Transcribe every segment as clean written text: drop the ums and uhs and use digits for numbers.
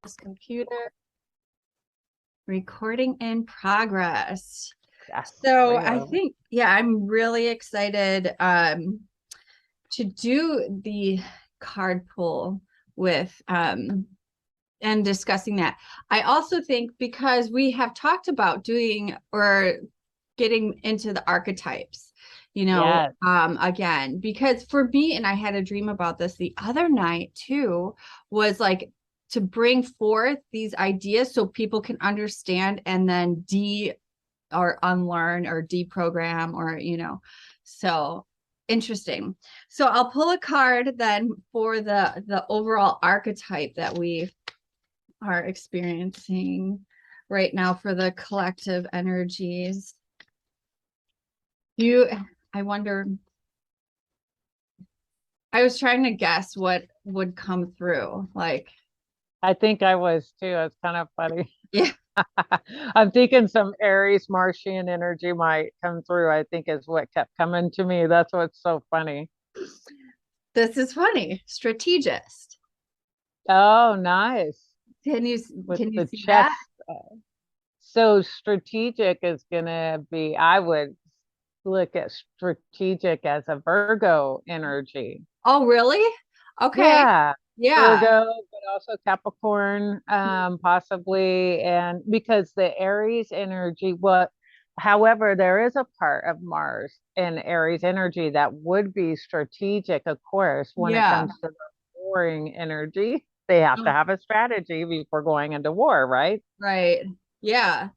This computer recording in progress. Yes, So we I are. think, yeah, I'm really excited to do the card pull with and discussing that. I also think because we have talked about doing or getting into the archetypes, Yes. again, because for me, and I had a dream about this the other night too, was like to bring forth these ideas so people can understand and then or unlearn or deprogram or, so interesting. So I'll pull a card then for the overall archetype that we are experiencing right now for the collective energies. I wonder, I was trying to guess what would come through. Like, I think I was too. It's kind of funny. yeah, I'm thinking some Aries Martian energy might come through, I think is what kept coming to me. That's what's so funny. this is funny. Strategist. Oh, nice. Can you With can you the see chess. that? So strategic is gonna be, I would look at strategic as a Virgo energy. Oh, really? Okay. Yeah, Yeah. Virgo, but also Capricorn, possibly. And because the Aries energy, however, there is a part of Mars in Aries energy that would be strategic, of course, when it Yeah. comes to the warring energy. They have to Oh, have a strategy before going into war, right? right. Yeah.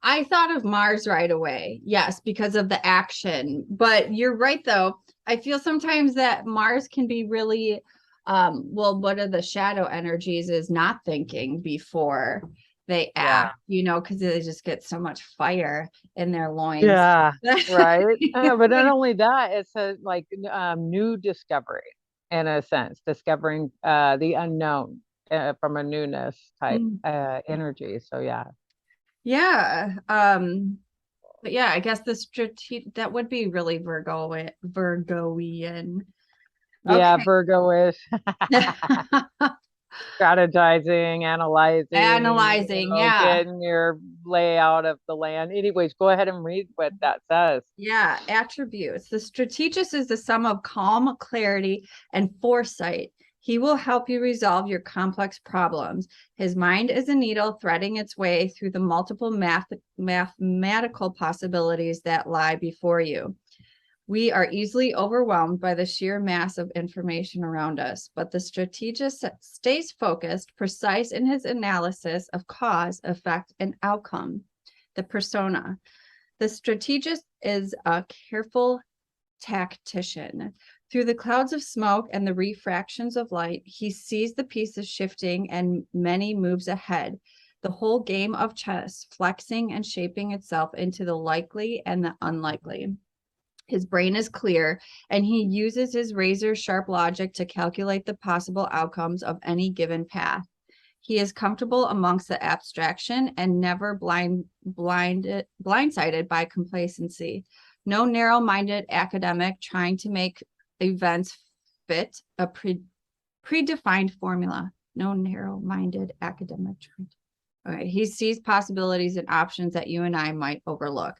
I thought of Mars right away. Yes, because of the action. But you're right though. I feel sometimes that Mars can be really well, what are the shadow energies is not thinking before they Yeah. act, because they just get so much fire in their loins. Yeah, right. But not only that, it's a like new discovery in a sense, discovering the unknown from a newness type energy. So yeah, Yeah. But yeah, I guess the strategic that would be really Virgoian. yeah, Okay. Virgo-ish, strategizing, analyzing, Analyzing, yeah. getting your layout of the land. Anyways, go ahead and read what that says. Yeah, attributes. The strategist is the sum of calm, clarity, and foresight. He will help you resolve your complex problems. His mind is a needle threading its way through the multiple mathematical possibilities that lie before you. We are easily overwhelmed by the sheer mass of information around us, but the strategist stays focused, precise in his analysis of cause, effect, and outcome. The persona. The strategist is a careful tactician. Through the clouds of smoke and the refractions of light, he sees the pieces shifting and many moves ahead. The whole game of chess, flexing and shaping itself into the likely and the unlikely. His brain is clear, and he uses his razor sharp logic to calculate the possible outcomes of any given path. He is comfortable amongst the abstraction and never blindsided by complacency. No narrow-minded academic trying to make events fit a predefined formula. No narrow-minded academic trying to. All right, he sees possibilities and options that you and I might overlook.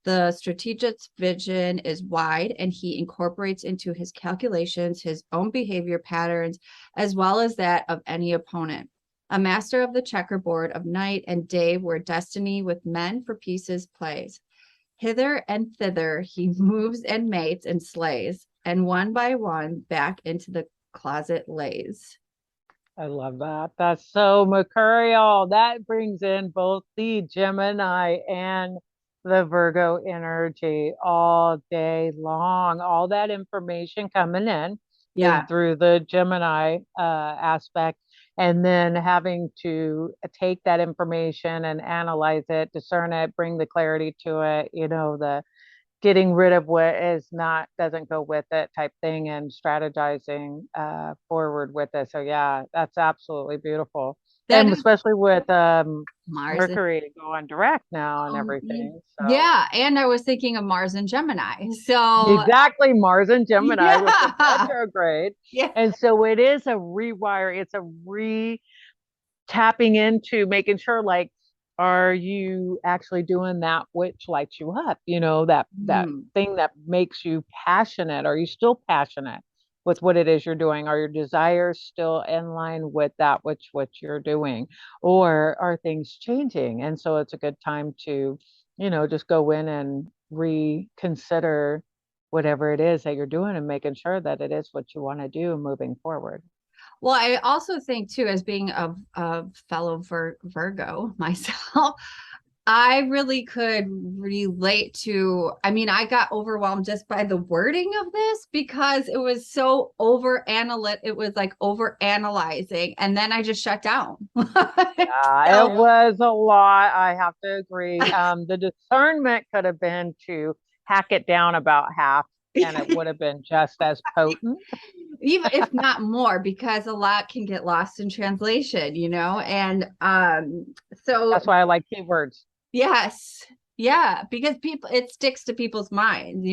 The strategist's vision is wide, and he incorporates into his calculations his own behavior patterns as well as that of any opponent. A master of the checkerboard of night and day where destiny with men for pieces plays. Hither and thither he moves and mates and slays, and one by one back into the closet lays. I love that. That's so mercurial. That brings in both the Gemini and the Virgo energy all day long. All that information coming in Yeah. through the Gemini aspect, and then having to take that information and analyze it, discern it, bring the clarity to it, the getting rid of what is not doesn't go with it type thing and strategizing forward with it. So yeah, that's absolutely beautiful. That And is especially with Mars. Mercury going direct now and Um, everything. So yeah, and I was thinking of Mars and Gemini. So exactly, Mars and Gemini, which is yeah, retrograde. yeah, And so it is a rewire, it's a tapping into making sure, like, are you actually doing that which lights you up? That Mm. thing that makes you passionate. Are you still passionate with what it is you're doing? Are your desires still in line with that which what you're doing? Or are things changing? And so it's a good time to, just go in and reconsider whatever it is that you're doing and making sure that it is what you want to do moving forward. Well, I also think too, as being a fellow Virgo myself, I really could relate to, I mean, I got overwhelmed just by the wording of this because it was so it was like over analyzing, and then I just shut down. Yeah, it So was a lot. I have to agree. The discernment could have been to hack it down about half, and it would have been just as potent. even if not more, because a lot can get lost in translation, and so That's why I like keywords. yes. Yeah, because people it sticks to people's minds,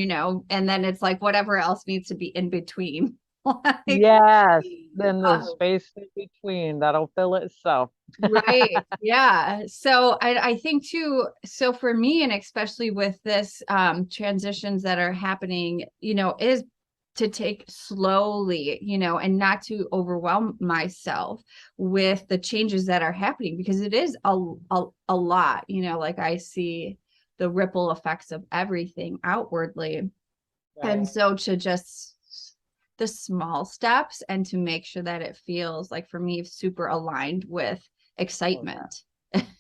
and then it's like whatever else needs to be in between. Like, Yes, then the oh, space in between that'll fill itself. right. Yeah. So I think too, so for me, and especially with this transitions that are happening, is to take slowly, and not to overwhelm myself with the changes that are happening because it is a lot, like I see the ripple effects of everything outwardly. And Right. so to just the small steps and to make sure that it feels like for me super aligned with Oh, yeah. excitement.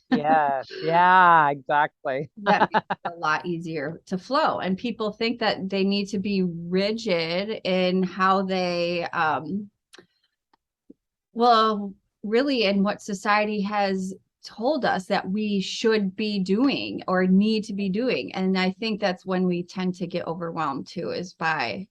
Yes. Yeah, exactly. That makes it a lot easier to flow. And people think that they need to be rigid in how they well, really in what society has told us that we should be doing or need to be doing. And I think that's when we tend to get overwhelmed too, is by,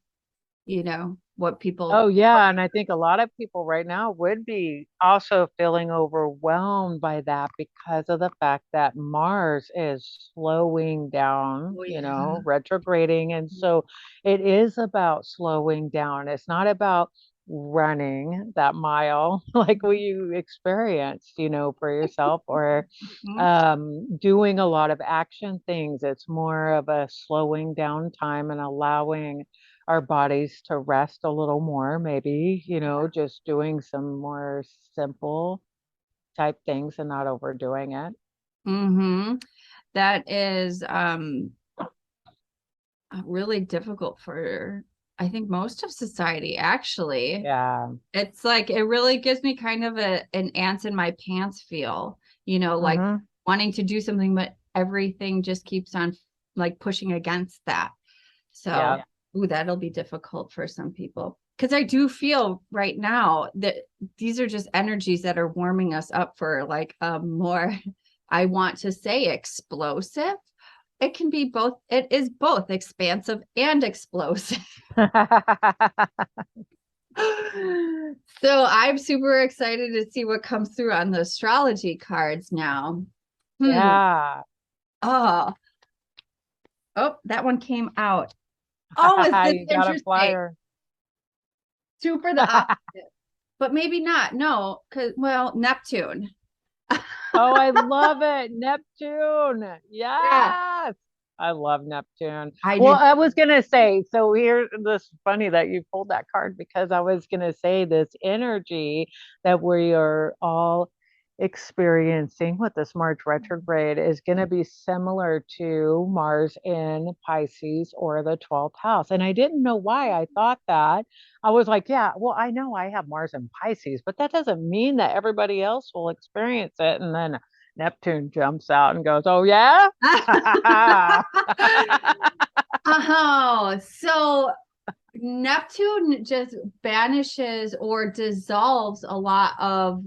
what people. Oh, yeah. And I think a lot of people right now would be also feeling overwhelmed by that because of the fact that Mars is slowing down, Oh, yeah. retrograding. And so it is about slowing down. It's not about running that mile like you experienced, for yourself, or Mhm. doing a lot of action things. It's more of a slowing down time and allowing our bodies to rest a little more, maybe, just doing some more simple type things and not overdoing it. Mm-hmm. That is really difficult for I think most of society actually. Yeah. It's like it really gives me kind of an ants in my pants feel, like Hmm. wanting to do something, but everything just keeps on like pushing against that. So, Yeah. ooh, that'll be difficult for some people. Because I do feel right now that these are just energies that are warming us up for like a more, I want to say explosive. It can be both, it is both expansive and explosive. So I'm super excited to see what comes through on the astrology cards now. Hmm. Yeah. Oh, oh, that one came out. Oh, is this You got a interesting? flyer. Super the opposite, but maybe not. No, because well, Neptune. Oh, I love it. Neptune. Yeah, Yes. I love Neptune. I Well, did. I was going to say, so here, this funny that you pulled that card because I was going to say this energy that we are all experiencing with this Mars retrograde is going to be similar to Mars in Pisces or the 12th house. And I didn't know why I thought that. I was like, yeah, well, I know I have Mars in Pisces, but that doesn't mean that everybody else will experience it. And then Neptune jumps out and goes, oh, yeah? Oh, so Neptune just banishes or dissolves a lot of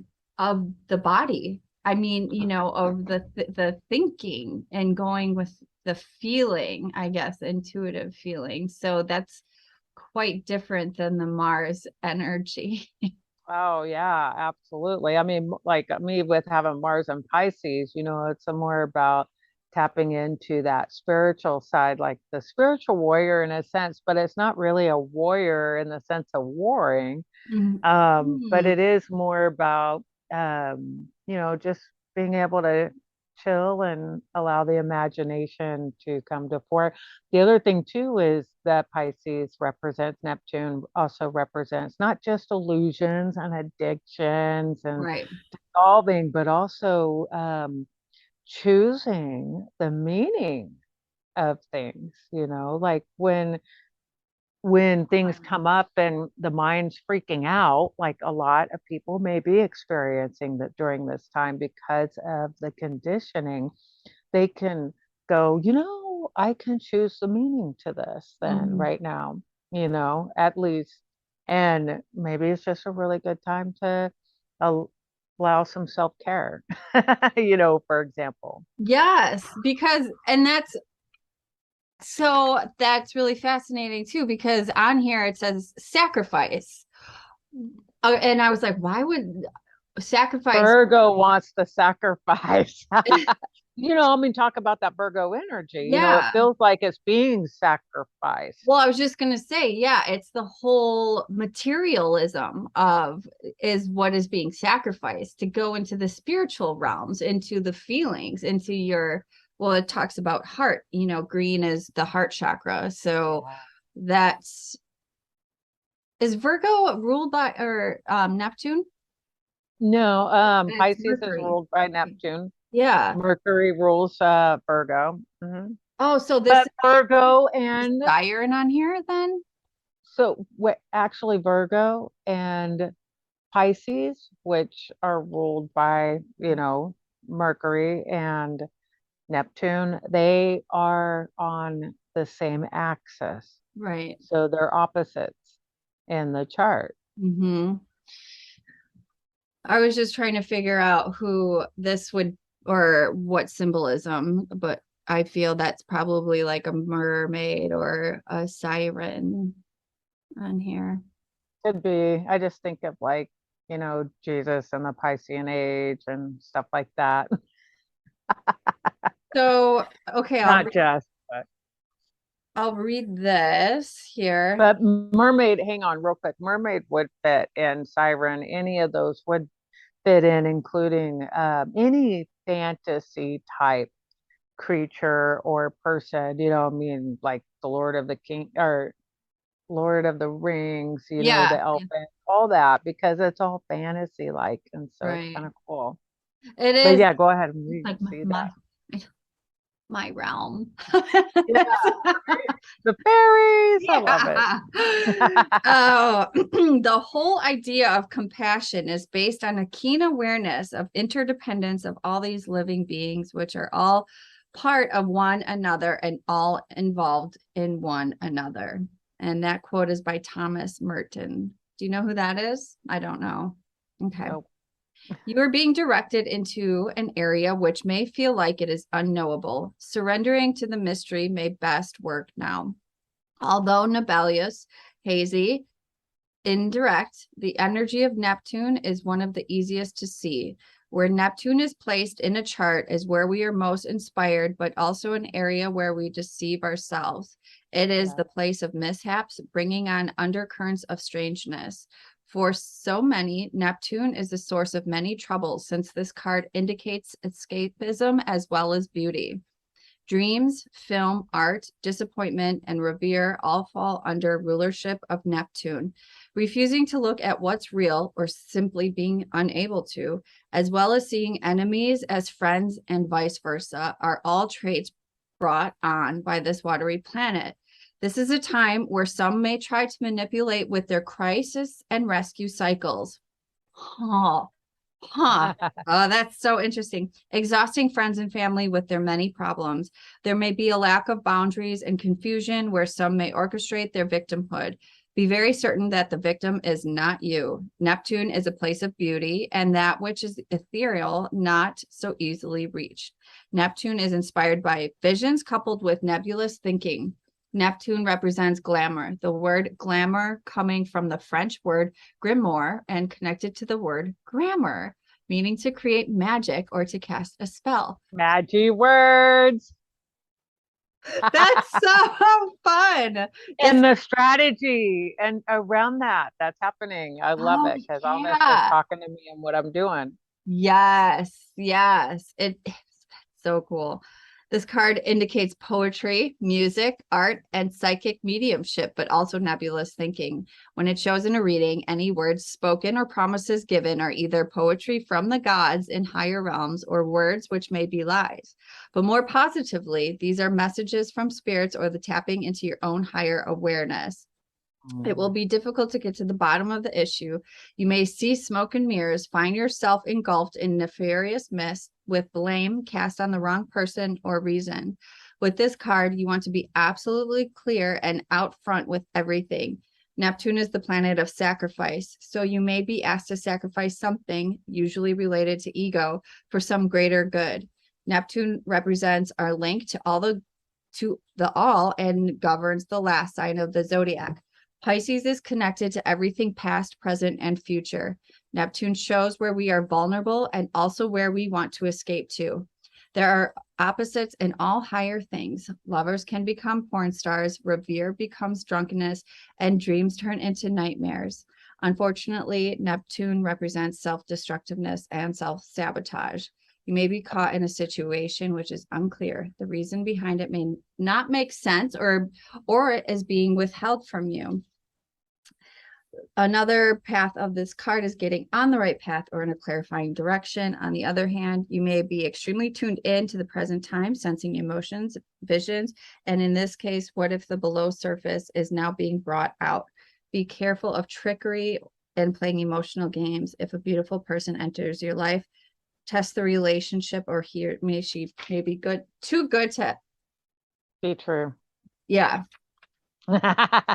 the body. I mean, of the thinking and going with the feeling, I guess, intuitive feeling. So that's quite different than the Mars energy. Oh, yeah, absolutely. I mean, like me with having Mars and Pisces, it's a more about tapping into that spiritual side, like the spiritual warrior in a sense, but it's not really a warrior in the sense of warring. But Mhm. it is more about just being able to chill and allow the imagination to come to fore. The other thing too is that Pisces represents Neptune, also represents not just illusions and addictions and Right. solving, but also choosing the meaning of things, like when things come up and the mind's freaking out, like a lot of people may be experiencing that during this time because of the conditioning, they can go, I can choose the meaning to this then Mhm. right now, at least. And maybe it's just a really good time to allow some self-care, for example. Yes, because and that's really fascinating too, because on here it says sacrifice. And I was like, why would sacrifice? Virgo wants the sacrifice. Talk about that Virgo energy. It Yeah. feels like it's being sacrificed. Well, I was just going to say, yeah, it's the whole materialism of is what is being sacrificed to go into the spiritual realms, into the feelings, into your, well, it talks about heart, green is the heart chakra. So that's, is Virgo ruled by, or Neptune? No, It's Pisces is Mercury. ruled by Neptune. Yeah. Mercury rules Virgo. Oh, so this But Virgo is and Siren on here then? so what actually Virgo and Pisces, which are ruled by, Mercury and Neptune, they are on the same axis. Right. So they're opposites in the chart. Mm-hmm. I was just trying to figure out who this would or what symbolism, but I feel that's probably like a mermaid or a siren on here. Could be. I just think of like, Jesus and the Piscean age and stuff like that. So, okay, Not just, but I'll read this here. mermaid, hang on real quick. Mermaid would fit in, siren, any of those would fit in, including any fantasy type creature or person, like the Lord of the King or Lord of the Rings, the Yeah, elephant, all that, because it's all fantasy like, and so it's kind right. of cool. It But is yeah, go ahead and read, like see my that. my realm. Yeah, the fairies, I love it. Yeah. Oh, the whole idea of compassion is based on a keen awareness of interdependence of all these living beings, which are all part of one another and all involved in one another. And that quote is by Thomas Merton. Do you know who that is? I don't know. Okay. Nope. You are being directed into an area which may feel like it is unknowable. Surrendering to the mystery may best work now. Although nebulous, hazy, indirect, the energy of Neptune is one of the easiest to see. Where Neptune is placed in a chart is where we are most inspired, but also an area where we deceive ourselves. It is Yeah. the place of mishaps, bringing on undercurrents of strangeness. For so many, Neptune is the source of many troubles, since this card indicates escapism as well as beauty. Dreams, film, art, disappointment, and revere all fall under rulership of Neptune. Refusing to look at what's real or simply being unable to, as well as seeing enemies as friends and vice versa, are all traits brought on by this watery planet. This is a time where some may try to manipulate with their crisis and rescue cycles. Huh. Huh. Oh, that's so interesting. Exhausting friends and family with their many problems. There may be a lack of boundaries and confusion where some may orchestrate their victimhood. Be very certain that the victim is not you. Neptune is a place of beauty and that which is ethereal, not so easily reached. Neptune is inspired by visions coupled with nebulous thinking. Neptune represents glamour, the word glamour coming from the French word grimoire and connected to the word grammar, meaning to create magic or to cast a spell. Magi words. That's so fun. And It's the strategy and around that's happening. I love oh it because all this is yeah. talking to me and what I'm doing. Yes, yes. It's so cool. This card indicates poetry, music, art, and psychic mediumship, but also nebulous thinking. When it shows in a reading, any words spoken or promises given are either poetry from the gods in higher realms or words which may be lies. But more positively, these are messages from spirits or the tapping into your own higher awareness. It will be difficult to get to the bottom of the issue. You may see smoke and mirrors, find yourself engulfed in nefarious mist with blame cast on the wrong person or reason. With this card, you want to be absolutely clear and out front with everything. Neptune is the planet of sacrifice, so you may be asked to sacrifice something, usually related to ego, for some greater good. Neptune represents our link to the all and governs the last sign of the zodiac. Pisces is connected to everything past, present, and future. Neptune shows where we are vulnerable and also where we want to escape to. There are opposites in all higher things. Lovers can become porn stars, revere becomes drunkenness, and dreams turn into nightmares. Unfortunately, Neptune represents self-destructiveness and self-sabotage. You may be caught in a situation which is unclear. The reason behind it may not make sense or is being withheld from you. Another path of this card is getting on the right path or in a clarifying direction. On the other hand, you may be extremely tuned in to the present time, sensing emotions, visions, and in this case, what if the below surface is now being brought out? Be careful of trickery and playing emotional games. If a beautiful person enters your life, test the relationship, or she may be too good to Be true. yeah.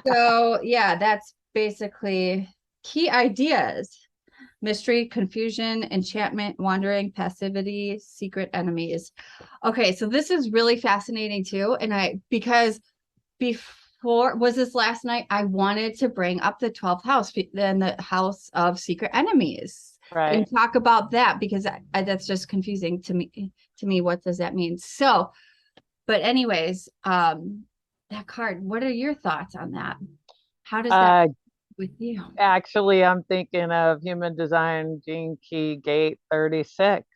So yeah, that's basically key ideas: mystery, confusion, enchantment, wandering, passivity, secret enemies. Okay, so this is really fascinating too. And because before, was this last night, I wanted to bring up the 12th house, then the house of secret enemies, and Right. talk about that, because that's just confusing to me. What does that mean? So, but anyways, that card, what are your thoughts on that? How does that Uh, with you? Actually, I'm thinking of human design gene key gate 36.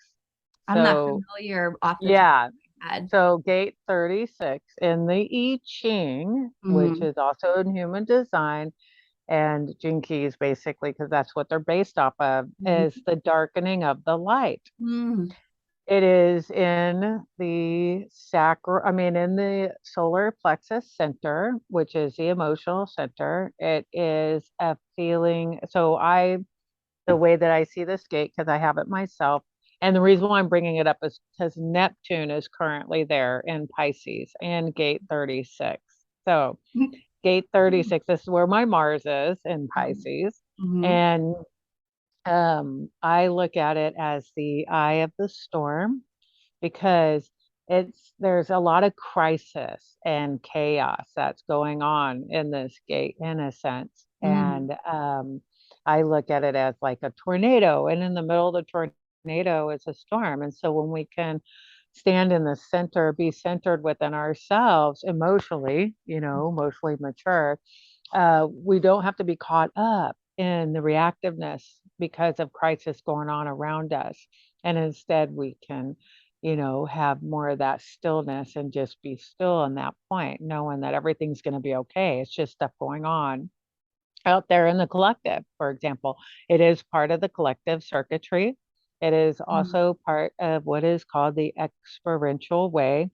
I'm not So, familiar off the top yeah. of my head. So, gate 36 in the I Ching, which Mm, is also in human design, and gene keys basically, because that's what they're based off of, is mhm, the darkening of the light. mm, It is in the in the solar plexus center, which is the emotional center. It is a feeling. The way that I see this gate, because I have it myself, and the reason why I'm bringing it up is because Neptune is currently there in Pisces and gate 36. So, gate 36, this is where my Mars is in Pisces. mhm, And I look at it as the eye of the storm because there's a lot of crisis and chaos that's going on in this gate in a sense. mm, And I look at it as like a tornado, and in the middle of the tornado is a storm. And so when we can stand in the center, be centered within ourselves emotionally, emotionally mature, we don't have to be caught up in the reactiveness because of crisis going on around us. And instead, we can, have more of that stillness and just be still in that point, knowing that everything's going to be okay. It's just stuff going on out there in the collective. For example, it is part of the collective circuitry. It is mm, also part of what is called the experiential way,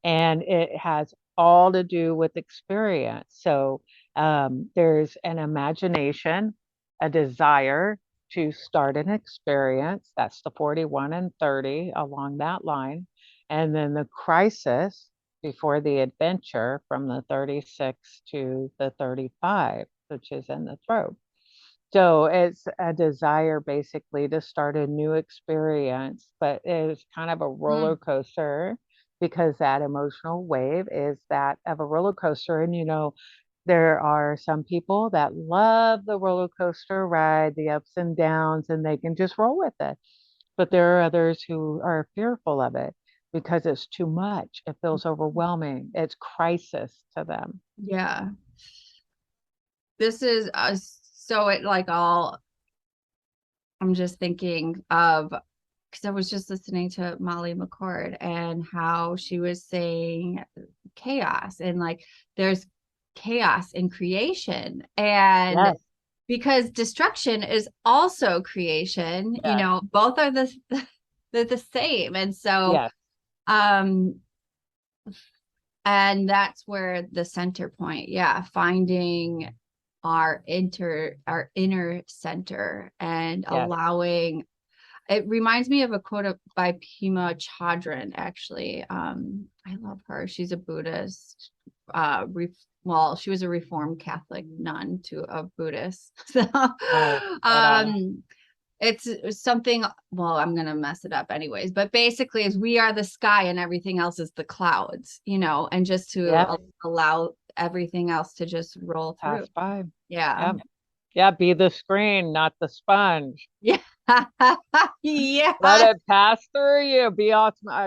and it has all to do with experience. So there's an imagination, a desire to start an experience. That's the 41 and 30 along that line. And then the crisis before the adventure from the 36 to the 35, which is in the throat. So it's a desire basically to start a new experience, but it's kind of a roller mm. coaster because that emotional wave is that of a roller coaster. And, there are some people that love the roller coaster ride, the ups and downs, and they can just roll with it. But there are others who are fearful of it because it's too much. It feels overwhelming. It's crisis to them. Yeah. This is so it like all I'm just thinking of because I was just listening to Molly McCord and how she was saying chaos and like there's chaos in creation. And Yes. because destruction is also creation, you Yes. know, both are they're the same. And so Yes. um and that's where the center point, yeah, finding our inner center and Yes. allowing. It reminds me of a quote by Pema Chodron, actually. I love her. She's a Buddhist. Well, she was a Reformed Catholic nun to a Buddhist. So Right. Right on. it's something, well, I'm gonna mess it up anyways, but basically is we are the sky and everything else is the clouds, you know, and just to Yeah. allow everything else to just roll through. Pass by. Yeah. Yeah. Yeah. Be the screen, not the sponge. Yeah. Let Yeah. it pass through you.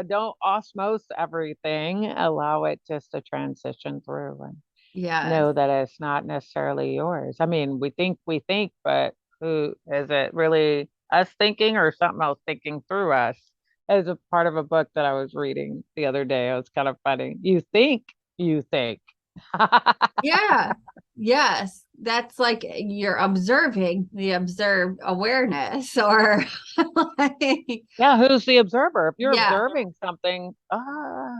Don't osmose everything. Allow it just to transition through and Yes. know that it's not necessarily yours. I mean, we think, but who is it really us thinking or something else thinking through us? As a part of a book that I was reading the other day. It was kind of funny. You think. Yeah. Yes. That's like you're observing the observed awareness or like, Yeah, who's the observer? If you're yeah. observing something,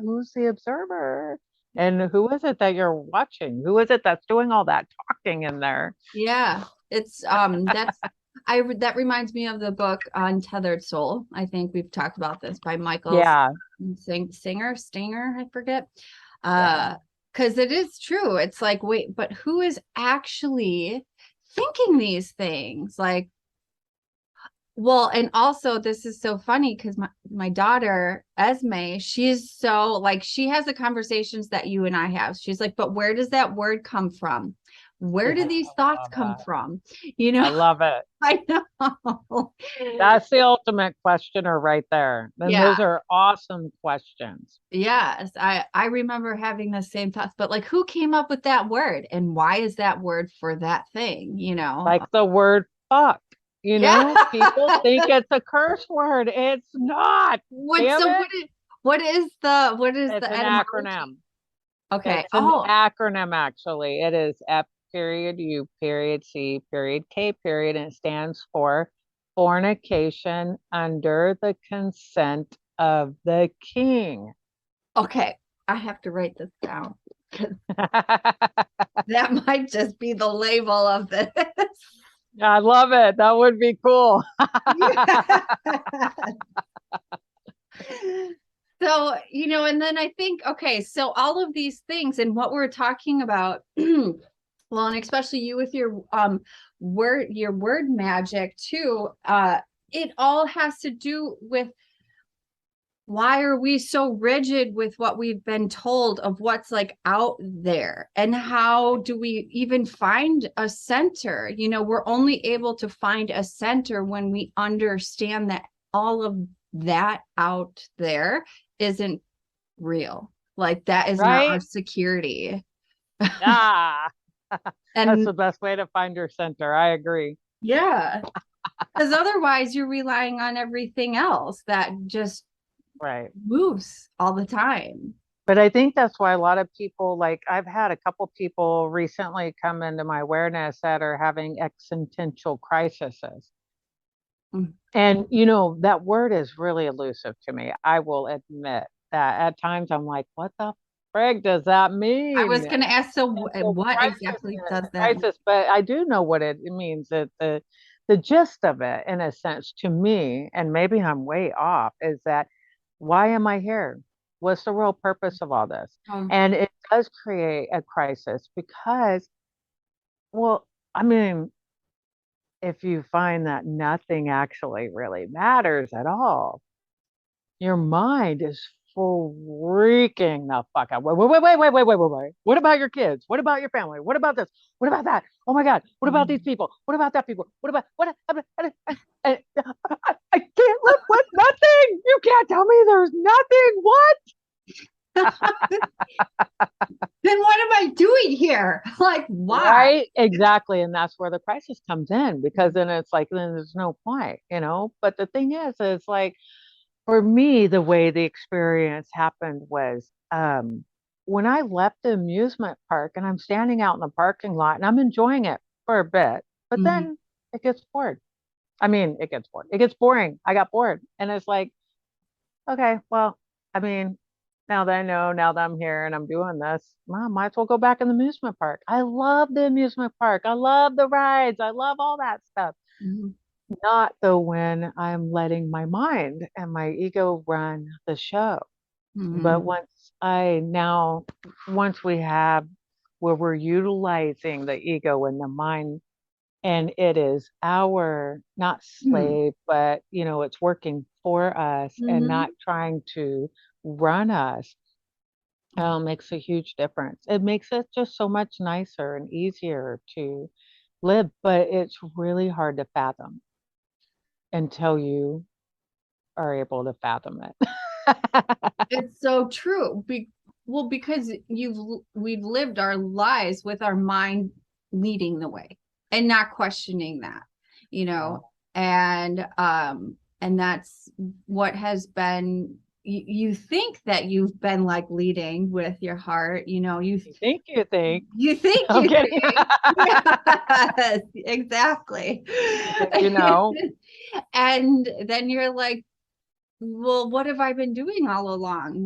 who's the observer? And who is it that you're watching? Who is it that's doing all that talking in there? Yeah. It's that reminds me of the book Untethered Soul. I think we've talked about this by Michael Yeah, Stinger, I forget. yeah, Because it is true. It's like, wait, but who is actually thinking these things? Like, well, and also this is so funny because my daughter, Esme, she's so like she has the conversations that you and I have. She's like, but where does that word come from? Where yeah. did these I thoughts love come that. from? You I know, love it. I know. That's the ultimate questioner right there. And Yeah. those are awesome questions. Yes. I remember having the same thoughts, but like who came up with that word and why is that word for that thing, you know? Like the word fuck, Yeah. people think it's a curse word. It's not. What Damn so it. what is It's the an etymology? acronym. Okay. It's an Oh, acronym, actually. It is F period U period C period K period, and it stands for fornication under the consent of the king. okay. I have to write this down. That might just be the label of this. I love it. That would be cool. Yeah. So, you know, and then I think, okay, so all of these things and what we're talking about, well, and especially you with your word magic too, it all has to do with why are we so rigid with what we've been told of what's like out there and how do we even find a center, you know, we're only able to find a center when we understand that all of that out there isn't real, like that is not our Right? security. Ah, that's And the best way to find your center. I agree. yeah, because otherwise you're relying on everything else that just Right. moves all the time. But I think that's why a lot of people, like I've had a couple people recently come into my awareness that are having existential crises. Mm. And, that word is really elusive to me. I will admit that at times I'm like, what the frig does that I was mean? going to ask, so So what crisis, exactly does that mean? crisis, but I do know what it means. That the gist of it, in a sense, to me, and maybe I'm way off, is that why am I here? What's the real purpose of all this? Oh, And it does create a crisis because, well, I mean, if you find that nothing actually really matters at all, your mind is freaking the fuck out. Wait. What about your kids? What about your family? What about this? What about that? Oh my God. What about these people? What about that people? What about what? I can't live with nothing. You can't tell me there's nothing. What? Then what am I doing here? Like, why? Right, exactly. And that's where the crisis comes in, because then it's like, then there's no point, you know. But the thing is like, for me, the way the experience happened was when I left the amusement park and I'm standing out in the parking lot and I'm enjoying it for a bit, but Mhm. then it gets bored. I mean, it gets bored. It gets boring. I got bored. And it's like, okay, well, I mean, now that I know, now that I'm here and I'm doing this, well, I might as well go back in the amusement park. I love the amusement park. I love the rides. I love all that stuff. Mhm. Not though when I'm letting my mind and my ego run the show. But Mhm. once we have where we're utilizing the ego and the mind, and it is our not Mhm. slave, but it's working for us and not Mhm. trying to run us, makes a huge difference. It makes it just so much nicer and easier to live, but it's really hard to fathom until you are able to fathom it. It's so true. Well, because we've lived our lives with our mind leading the way and not questioning that, you Yeah. know, and that's what has been you think that you've been like leading with your heart, You think. you think I'm you kidding. think. Yes, exactly. You think you know. And then you're like, well, what have I been doing all along?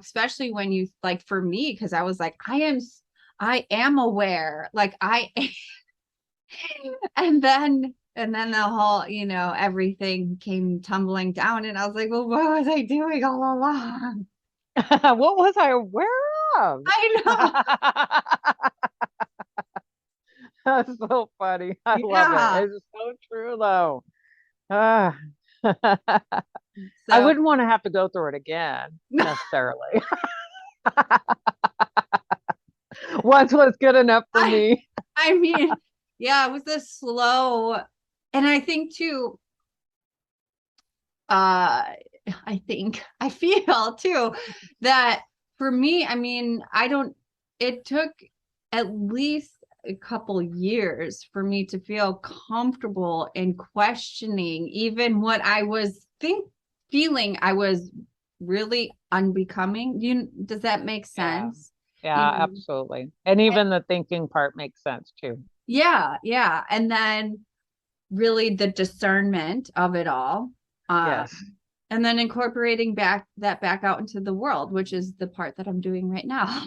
Especially when you like for me, because I was like, I am aware, like and then the whole, everything came tumbling down, and I was like, well, what was I doing all along? What was I aware of? I know. That's so funny. I love it. Yeah. It's so true, though. Ah. I So wouldn't want to have to go through it again necessarily. Once was good enough for I me. I mean, yeah, it was a slow, and I think too, uh I feel too that for me, I mean, I don't it took at least a couple years for me to feel comfortable in questioning even what I was feeling I was really unbecoming. Does that make Yeah. sense? you Yeah, know absolutely. And even the thinking part makes sense too. yeah, yeah, and then really the discernment of it all, uh Yes. and then incorporating back out into the world, which is the part that I'm doing right now.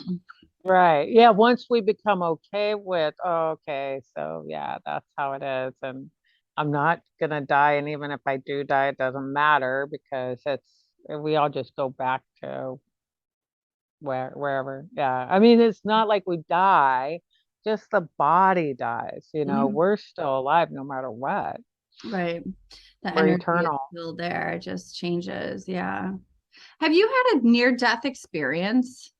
Right. Yeah. Once we become okay with, oh, okay, so yeah, that's how it is. And I'm not gonna die. And even if I do die, it doesn't matter because we all just go back to wherever. Yeah. I mean, it's not like we die, just the body dies. Mhm. We're still alive no matter what. Right. The We're energy is eternal. still there. It just changes. Yeah. Have you had a near death experience?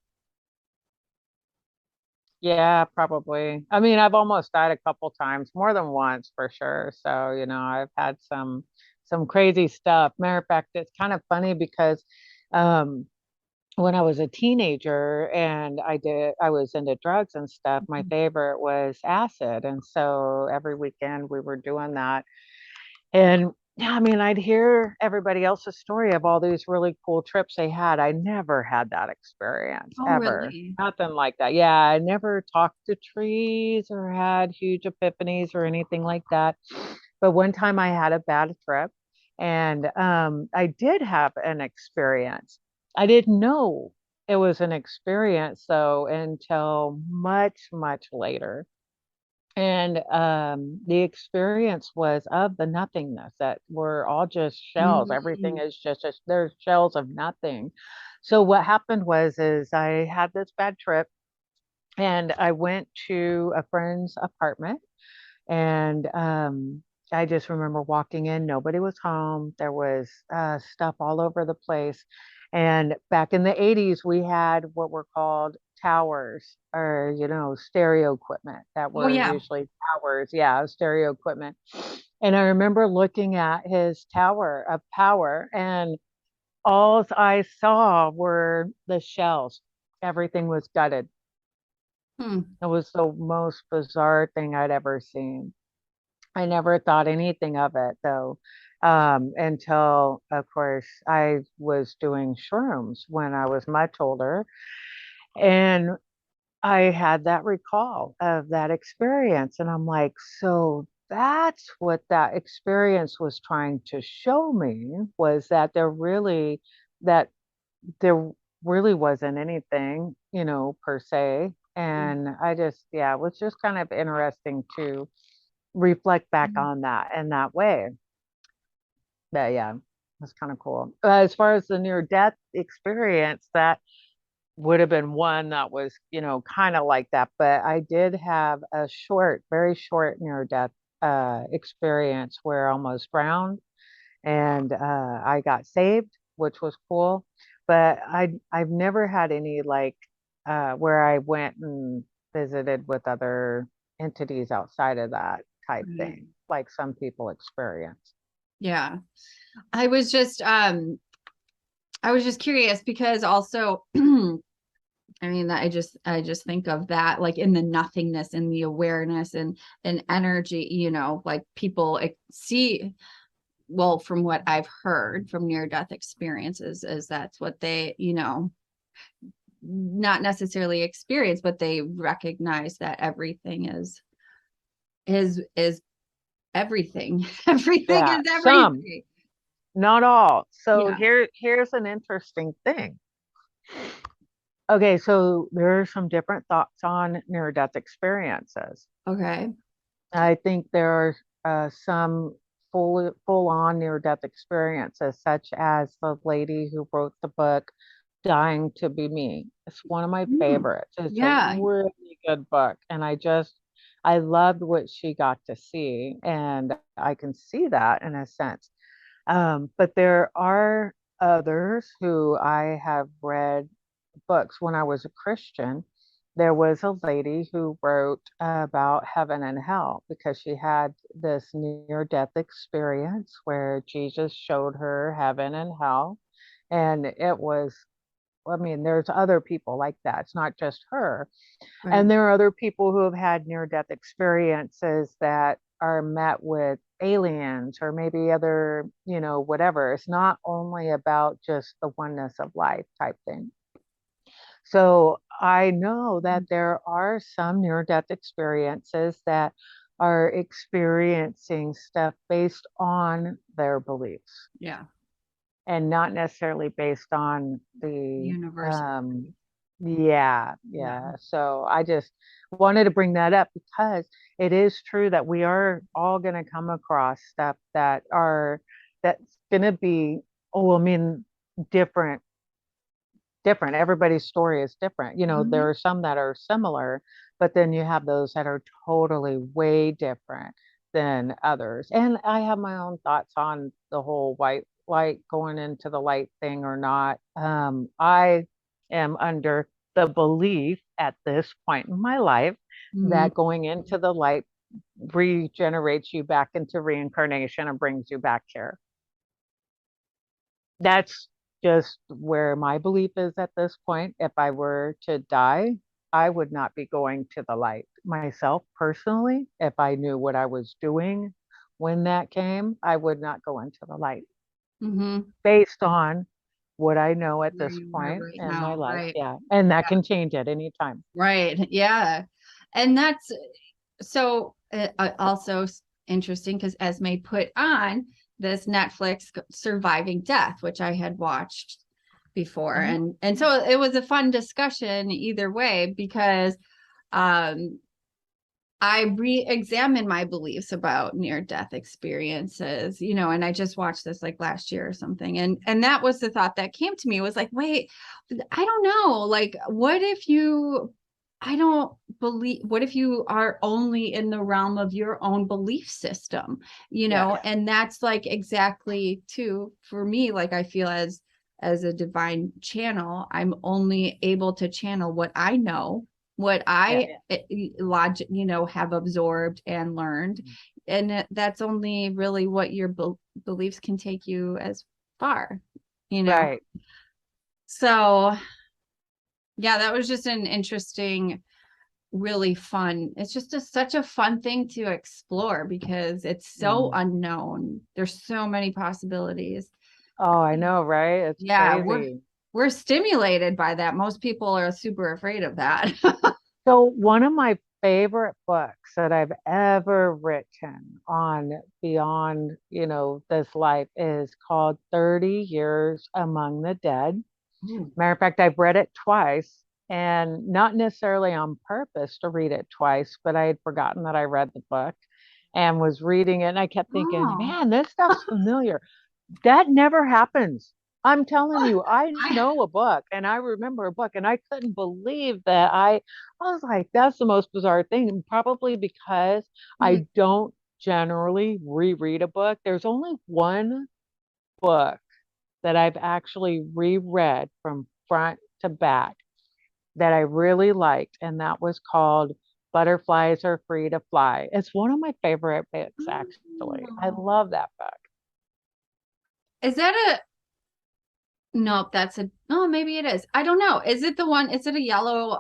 Yeah, probably. I mean, I've almost died a couple times, more than once for sure. So, I've had some crazy stuff. Matter of fact, it's kind of funny because um when I was a teenager and I was into drugs and stuff, my favorite was acid. And so every weekend we were doing that. And yeah, I mean, I'd hear everybody else's story of all these really cool trips they had. I never had that experience Oh, ever. really? Nothing like that. Yeah, I never talked to trees or had huge epiphanies or anything like that. But one time I had a bad trip and I did have an experience. I didn't know it was an experience though until much, much later. And the experience was of the nothingness that we're all just shells. Everything Mhm. is just there's shells of nothing. So what happened is I had this bad trip and I went to a friend's apartment and I just remember walking in, nobody was home. There was stuff all over the place. And back in the 80s, we had what were called towers or, stereo equipment that Oh, were yeah. usually towers. Yeah, stereo equipment. And I remember looking at his tower of power and all I saw were the shells. Everything was gutted. Hmm. It was the most bizarre thing I'd ever seen. I never thought anything of it though, until, of course, I was doing shrooms when I was much older. And I had that recall of that experience. And I'm like, so that's what that experience was trying to show me, was that there really wasn't anything, per se. And I just, yeah, it was just kind of interesting to reflect back Mhm. on that in that way. But yeah, that's kind of cool. As far as the near death experience, that would have been one that was, kind of like that. But I did have a short, very short near death experience where I almost drowned, and I got saved, which was cool. But I've never had any like where I went and visited with other entities outside of that type Right. thing, like some people experience. Yeah. I was just I was just curious because also I mean, I just think of that like in the nothingness and the awareness and energy, like people see, well, from what I've heard from near death experiences, is that's what they, not necessarily experience, but they recognize that everything is everything. Everything Yeah, is some, everything. not all. So Yeah. here's an interesting thing. Okay, so there are some different thoughts on near death experiences. Okay. I think there are some full on near death experiences, such as the lady who wrote the book Dying to Be Me. It's one of my Mm. favorites. It's a Yeah. really good book, and I loved what she got to see, and I can see that in a sense. But there are others who I have read books when I was a Christian. There was a lady who wrote about heaven and hell because she had this near death experience where Jesus showed her heaven and hell. And it was, I mean, there's other people like that. It's not just her. Right. And there are other people who have had near death experiences that are met with aliens or maybe other, whatever. It's not only about just the oneness of life type thing. So I know that there are some near death experiences that are experiencing stuff based on their beliefs Yeah. and not necessarily based on Universe. yeah, Yeah. yeah. So I just wanted to bring that up because it is true that we are all going to come across stuff that's going to be, oh, I mean, different different. Everybody's story is different. Mhm. There are some that are similar, but then you have those that are totally way different than others. And I have my own thoughts on the whole white light going into the light thing or not. I am under the belief at this point in my life Mhm. that going into the light regenerates you back into reincarnation and brings you back here. That's just where my belief is at this point. If I were to die, I would not be going to the light myself personally. If I knew what I was doing when that came, I would not go into the light Mhm. based on what I know at Where this you are point right in my now. life. Right. Yeah. And that Yeah. can change at any time. Right. Yeah. And that's so also interesting because Esme put on this Netflix Surviving Death, which I had watched before. Mhm. And so it was a fun discussion either way because um I re-examined my beliefs about near-death experiences, and I just watched this like last year or something. And that was the thought that came to me was like, wait, I don't know. Like, what if you I don't believe what if you are only in the realm of your own belief system, Yes. and that's like exactly too for me, like I feel as a divine channel, I'm only able to channel what I know, what Yeah. I logic, have absorbed and learned. And that's only really what your beliefs can take you as far. you know. Right. So yeah, that was just an interesting, really fun. It's just such a fun thing to explore because it's so Mm. unknown. There's so many possibilities. Oh, I know, right? It's Yeah, crazy. we're stimulated by that. Most people are super afraid of that. So one of my favorite books that I've ever written on beyond, this life is called 30 Years Among the Dead. Ooh. Matter of fact, I've read it twice and not necessarily on purpose to read it twice, but I had forgotten that I read the book and was reading it. And I kept thinking, Oh, man, this stuff's familiar. That never happens. I'm telling you, I I, know a book and I remember a book and I couldn't believe that I was like, that's the most bizarre thing. And probably because mm, I don't generally reread a book. There's only one book that I've actually reread from front to back that I really liked, and that was called Butterflies Are Free to Fly. It's one of my favorite books, actually. I oh. love that book. Is that a nope, that's a oh, maybe it is. I don't know. Is it the one, is it a yellow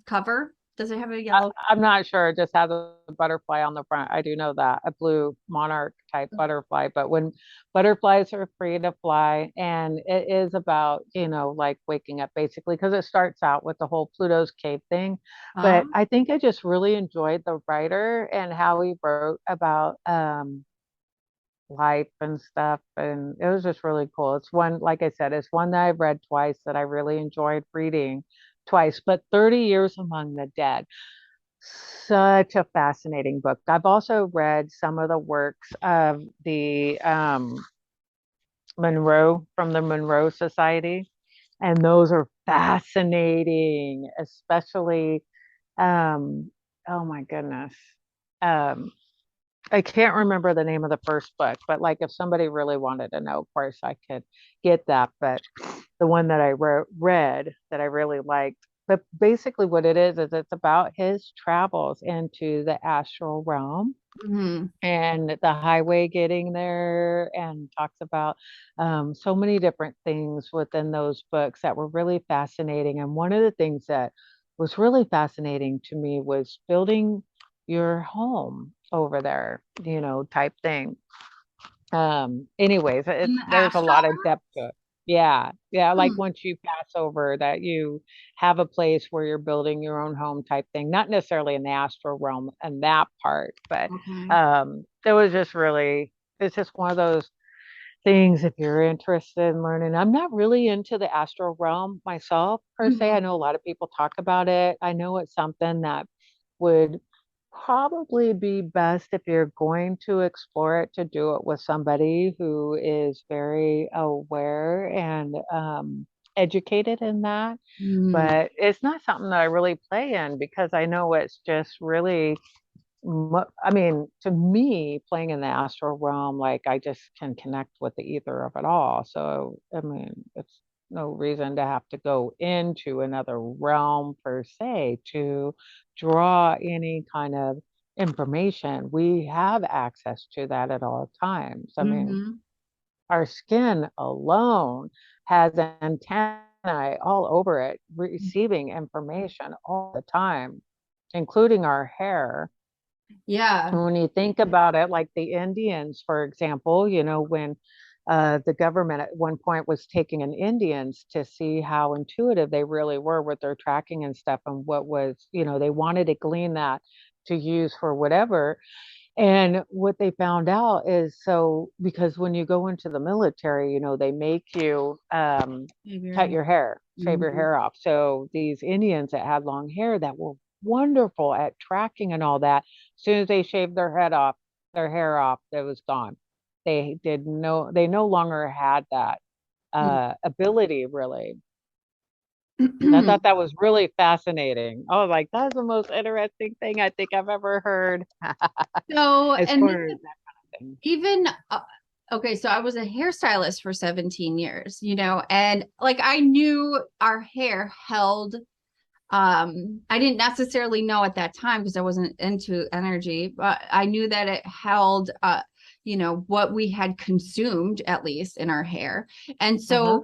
cover? Does it have a I, yellow? I'm not sure. It just has a butterfly on the front. I do know that, a blue monarch type butterfly. But when butterflies are free to fly, and it is about, like waking up basically, because it starts out with the whole Pluto's cave thing. But Oh. I think I just really enjoyed the writer and how he wrote about life and stuff. And it was just really cool. It's one, like I said, it's one that I've read twice that I really enjoyed reading twice. But 30 Years Among the Dead, such a fascinating book. I've also read some of the works of the Monroe from the Monroe Society, and those are fascinating, especially oh my goodness. Um, I can't remember the name of the first book, but like if somebody really wanted to know, of course I could get that. But the one that I read that I really liked, but basically what it is it's about his travels into the astral realm Mhm. and the highway getting there, and talks about so many different things within those books that were really fascinating. And one of the things that was really fascinating to me was building your home over there, type thing. Anyways, In it's the there's a astral lot of depth to it. Yeah, yeah, like realm? once you pass over that, you have a place where you're building your own home type thing, not necessarily in the astral realm and that part, but Okay. it was just really, it's just one of those things if you're interested in learning. I'm not really into the astral realm myself per se. I Mhm. know a lot of people talk about it. I know it's something that would probably be best if you're going to explore it to do it with somebody who is very aware and educated in that. Mm. But it's not something that I really play in because I know it's just really I mean, to me, playing in the astral realm, like I just can connect with the ether of it all. So, I mean, it's no reason to have to go into another realm per se to draw any kind of information. We have access to that at all times. I mean, Mhm. our skin alone has antennae all over it, receiving information all the time, including our hair. Yeah. And when you think about it, like the Indians, for example, when the government at one point was taking in Indians to see how intuitive they really were with their tracking and stuff, and what was, they wanted to glean that to use for whatever. And what they found out is, so because when you go into the military, they make you cut Maybe. your hair, shave your Mhm. hair off. So these Indians that had long hair that were wonderful at tracking and all that, as soon as they shaved their hair off, it was gone. They no longer had that ability really. I thought that was really fascinating. Oh, like that's the most interesting thing I think I've ever heard So, as and far as that kind of thing. even okay, so I was a hairstylist for 17 years, and like I knew our hair held I didn't necessarily know at that time because I wasn't into energy, but I knew that it held what we had consumed, at least in our hair. And so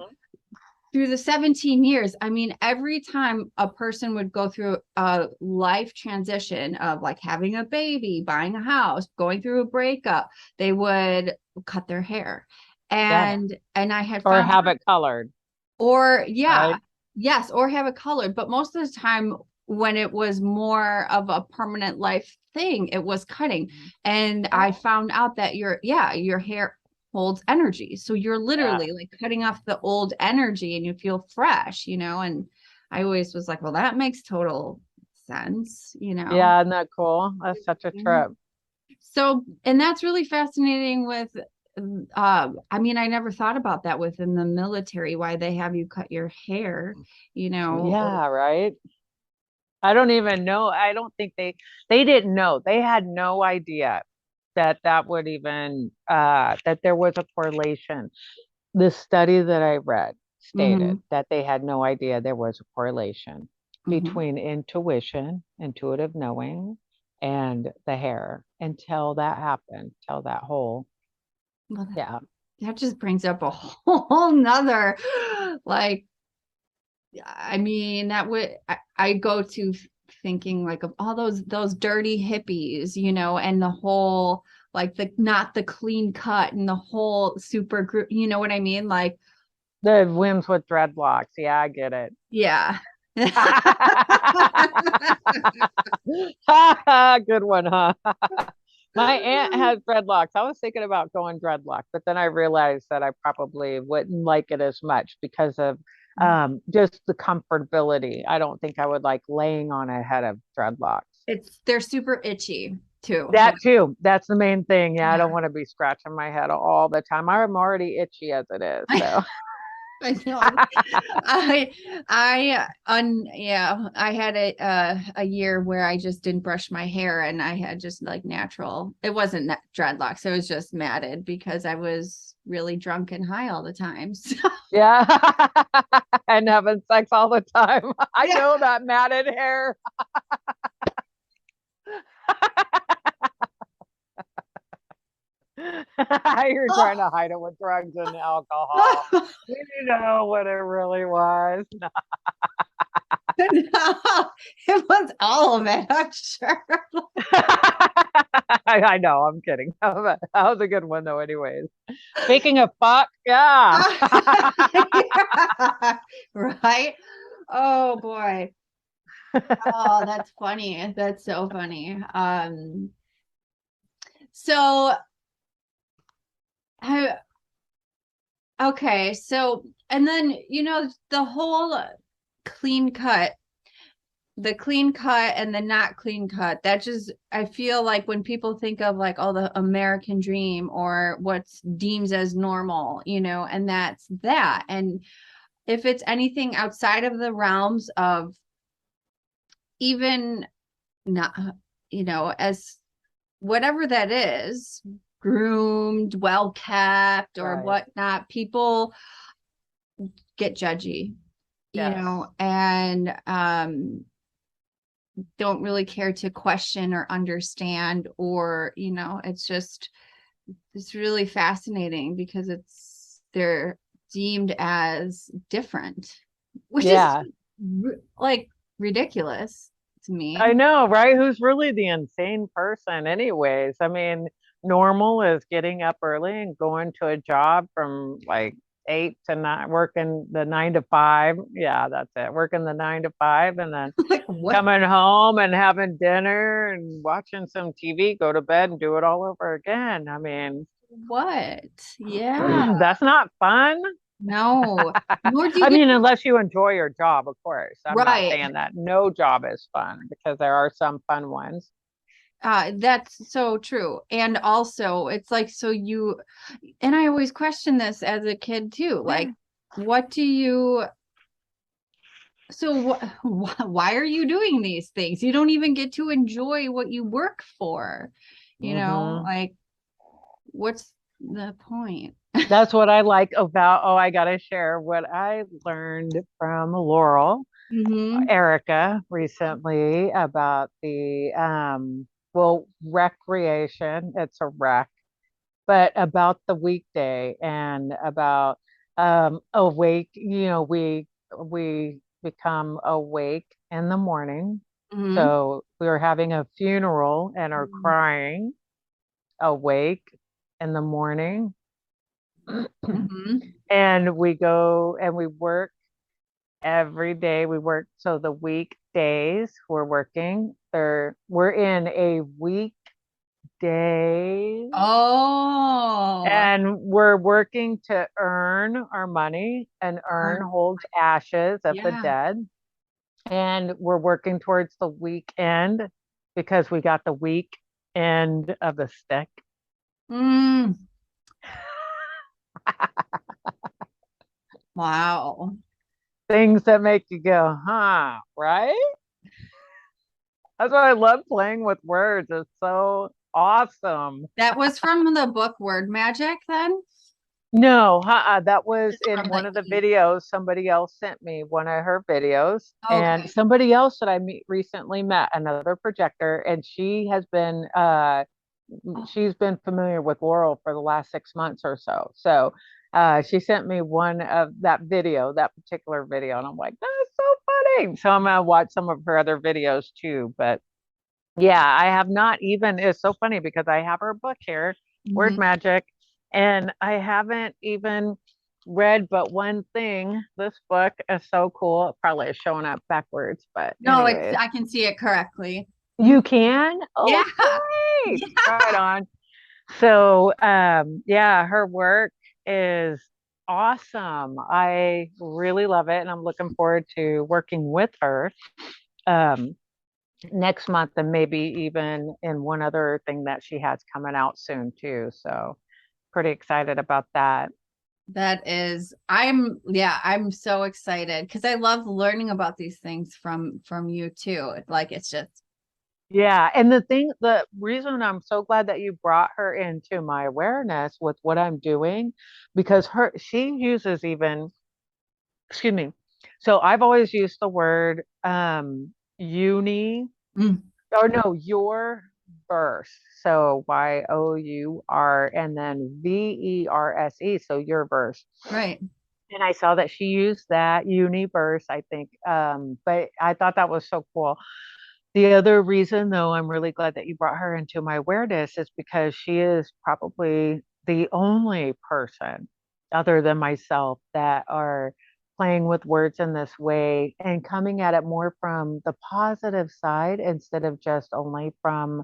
through the 17 years, I mean, every time a person would go through a life transition of like having a baby, buying a house, going through a breakup, they would cut their hair. And I had or found have it colored. or yeah, Right? yes, or have it colored. But most of the time, when it was more of a permanent life thing, it was cutting. And I found out that your hair holds energy. So you're literally like cutting off the old energy and you feel fresh, and I always was like, well, that makes total sense. Yeah, isn't that cool? That's such a trip. So, and that's really fascinating with, I mean, I never thought about that within the military, why they have you cut your hair. Yeah, right. I don't even know. I don't think they didn't know. They had no idea that that would even that there was a correlation. The study that I read Hmm. stated that they had no idea there was a correlation Hmm. between intuition, intuitive knowing, and the hair until that happened, till that whole, Well, yeah. that just brings up a whole nother, like, I mean, that would, I go to thinking like of all those dirty hippies, and the whole, like not the clean cut and the whole super group, you know what I mean? Like, The whims with dreadlocks. Yeah, I get it. yeah. Good one, huh? My aunt has dreadlocks. I was thinking about going dreadlock, but then I realized that I probably wouldn't like it as much because of just the comfortability. I don't think I would like laying on a head of dreadlocks. They're super itchy too. That too. That's the main thing. Yeah, I Yeah. don't want to be scratching my head all the time. I'm already itchy as it is. So I know. Yeah, I had a year where I just didn't brush my hair and I had just like natural. It wasn't dreadlocks. It was just matted because I was really drunk and high all the time. So yeah. And having sex all the time. I yeah. know that matted hair. You're trying to hide it with drugs and alcohol. You know what it really was. No, it was all of it, I'm sure. I know, I'm kidding. That was a good one though, anyways. Speaking of fuck, yeah. Yeah. Right? Oh boy. Oh, that's funny. That's so funny. So I okay, so and then the whole clean cut, the clean cut and the not clean cut, that just I feel like when people think of like oh the American dream or what's deemed as normal, and that's that. And if it's anything outside of the realms of even not as whatever that is, groomed, well kept, or Right. whatnot, people get judgy, Yes. and don't really care to question or understand, or it's really fascinating because they're deemed as different, which is Yeah. like ridiculous to I me. know, right? Who's really the insane person, anyways? I mean, normal is getting up early and going to a job from like 8 to 9, working the 9 to 5. Yeah, that's it. Working the 9 to 5 and then Like what? coming home and having dinner and watching some TV, go to bed and do it all over again. I mean, What? Yeah. that's not fun. No. Nor do you I get mean, to, unless you enjoy your job, of course. I'm not right. saying that no job is fun because there are some fun ones. That's so true. And also, it's like, and I always question this as a kid too. Like, what do you, so why are you doing these things? You don't even get to enjoy what you work for, Hmm. like, what's the point? That's what I like about, oh, I got to share what I learned from Laurel, Mm-hmm. Erica recently about the, well, recreation. It's a rec. but about the weekday and about awake, we become awake in the morning. Mm-hmm. So we were having a funeral and are crying awake in the morning. Mm-hmm. And we go and we work every day. We work, so the weekdays we're working. We're in a weekday Oh, and we're working to earn our money, and earn earn- holds ashes of the yeah. dead. And we're working towards the weekend because we got the weak end of the stick. Mm, wow. Things that make you go, huh, right? That's why I love playing with words. It's so awesome. That was from the book Word Magic then? No, that was It's in from the one of the e. videos. Somebody else sent me one of her videos, and Okay. somebody else that recently met, another projector, and she's been familiar with Laurel for the last 6 months or so. So she sent me one of that particular video, and I'm like, that's so funny. So I'm gonna watch some of her other videos too. But yeah, I have not even, it's so funny because I have her book here, Word Mhm. Magic, and I haven't even read but one thing. This book is so cool. It probably is showing up backwards, but No, anyways. I can see it correctly. Mhm. You can? Yeah. Oh, great. Right Yeah. on. So, yeah, her work is awesome. I really love it, and I'm looking forward to working with her. Um, Next month, and maybe even in one other thing that she has coming out soon too. So pretty excited about that. I'm so excited because I love learning about these things from you too. Like it's just Yeah, and the reason I'm so glad that you brought her into my awareness with what I'm doing, because she uses even, excuse me. So I've always used the word uni, mm, or no, your verse. So YOUR and then VERSE. So your verse. right. And I saw that she used that universe, I think. But I thought that was so cool. The other reason, though, I'm really glad that you brought her into my awareness is because she is probably the only person other than myself that are playing with words in this way and coming at it more from the positive side instead of just only from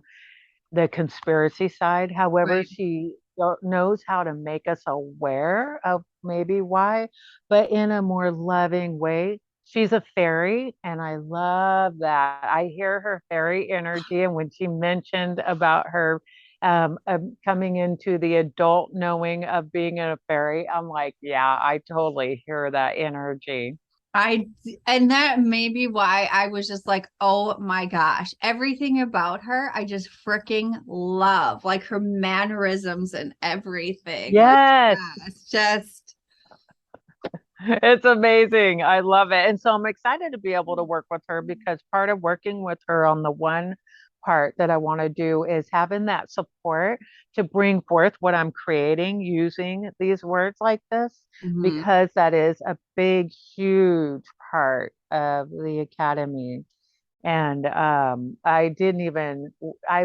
the conspiracy side. However, Right. she knows how to make us aware of maybe why, but in a more loving way. She's a fairy, and I love that. I hear her fairy energy. And when she mentioned about her coming into the adult knowing of being a fairy, I'm like, yeah, I totally hear that energy. I and that may be why I was just like, oh my gosh, everything about her, I just freaking love, like her mannerisms and everything. Like, Yes. yeah, it's just It's amazing. I love it. And so I'm excited to be able to work with her, because part of working with her on the one part that I want to do is having that support to bring forth what I'm creating using these words like this, mhm, because that is a big, huge part of the academy. And I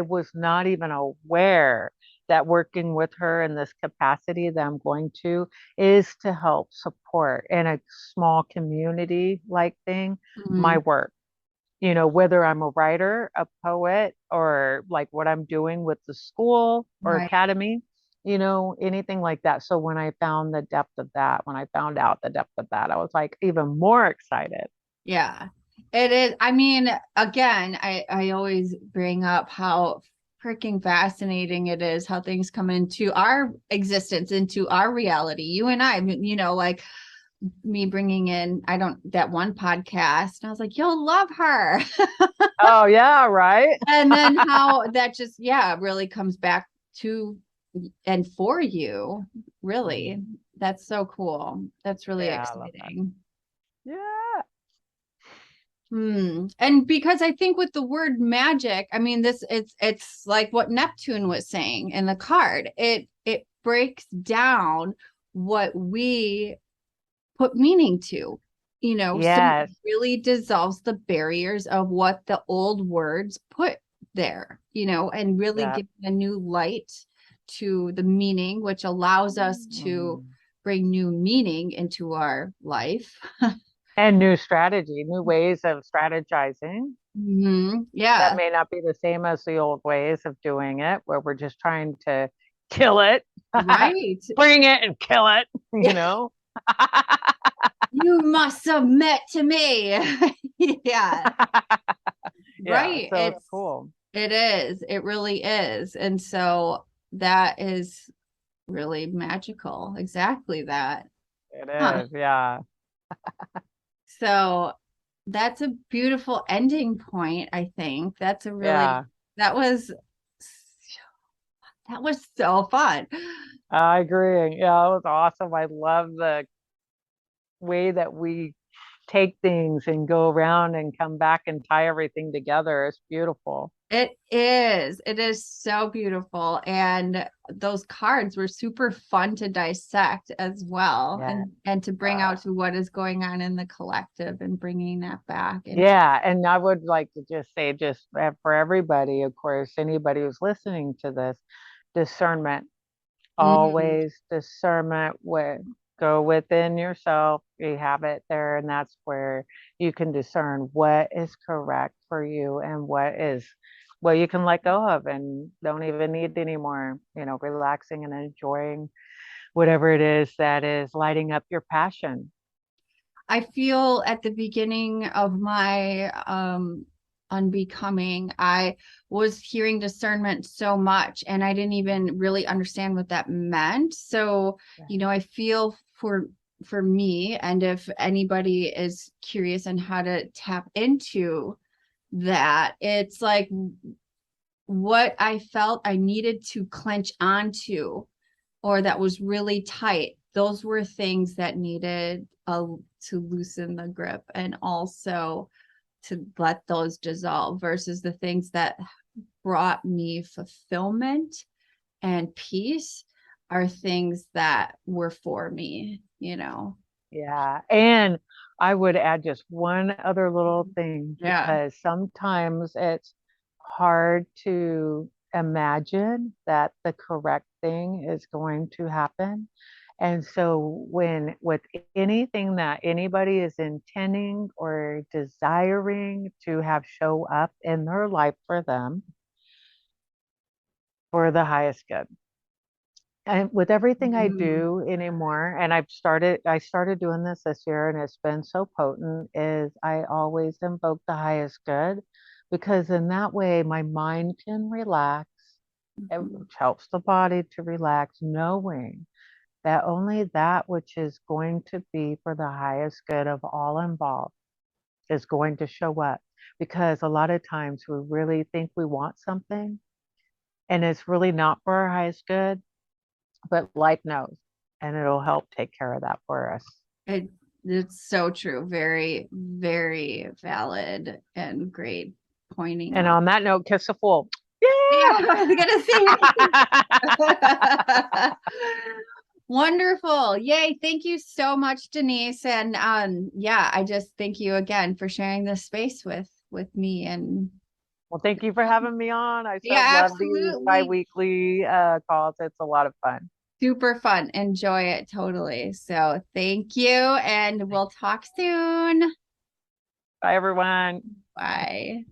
was not even aware that working with her in this capacity that I'm going to is to help support in a small community like thing, my mhm, work. Whether I'm a writer, a poet, or like what I'm doing with the school or right. academy, anything like that. So when I found the depth of that, when I found out the depth of that, I was like even more excited. Yeah. It is. I mean, again, I always bring up how freaking fascinating it is how things come into our existence, into our reality. You and I, like me bringing in, I don't, that one podcast, and I was like, you'll love her. Oh yeah, right? And then how that just, yeah, really comes back to and for you, really. That's so cool. That's really Yeah, I love that. exciting. Yeah. And because I think with the word magic, I mean this it's like what Neptune was saying in the card. It breaks down what we put meaning to, so it Yes. really dissolves the barriers of what the old words put there, and really Yeah. give a new light to the meaning, which allows us to Mhm. bring new meaning into our life. And new strategy, new ways of strategizing that Yeah, may not be the same as the old ways of doing it, where we're just trying to kill it, right. bring it and kill it, you know? You must submit to me. Yeah, Yeah, right. so it's cool. It is. It really is. And so that is really magical. Exactly that. It Huh. is, yeah. So that's a beautiful ending point, I think. Yeah, That was so fun. I agree. Yeah, it was awesome. I love the way that we take things and go around and come back and tie everything together. It's beautiful. It is. It is so beautiful. And those cards were super fun to dissect as well, Yeah. and to bring out to what is going on in the collective and bringing that back into. Yeah, and I would like to just say, just for everybody, of course, anybody who's listening to this, discernment, Mm, always discernment with go within yourself. You have it there, and that's where you can discern what is correct for you and what you can let go of and don't even need anymore. Relaxing and enjoying whatever it is that is lighting up your passion. I feel at the beginning of my unbecoming, I was hearing discernment so much and I didn't even really understand what that meant. So, I feel for me, and if anybody is curious on how to tap into that, it's like what I felt I needed to clench onto, or that was really tight, those were things that needed to loosen the grip and also to let those dissolve, versus the things that brought me fulfillment and peace are things that were for me. Yeah. And I would add just one other little thing Yeah. because sometimes it's hard to imagine that the correct thing is going to happen. And so, when with anything that anybody is intending or desiring to have show up in their life for them for the highest good, and with everything I Mm. do anymore, and I started doing this year, and it's been so potent, is I always invoke the highest good because in that way my mind can relax, which helps the body to relax, knowing that only that which is going to be for the highest good of all involved is going to show up. Because a lot of times we really think we want something and it's really not for our highest good, but life knows and it'll help take care of that for us. it, it's so true. Very, very valid and great pointing And out. on that note, kiss a fool. Yeah, Yeah. I was gonna say. Wonderful. Yay. Thank you so much, Denise. And yeah, I just thank you again for sharing this space with me. And Well, thank you for having me on. I so yeah, love these absolutely. bi-weekly calls. It's a lot of fun. Super fun. Enjoy it totally. So thank you. And we'll talk soon. Bye, everyone. Bye.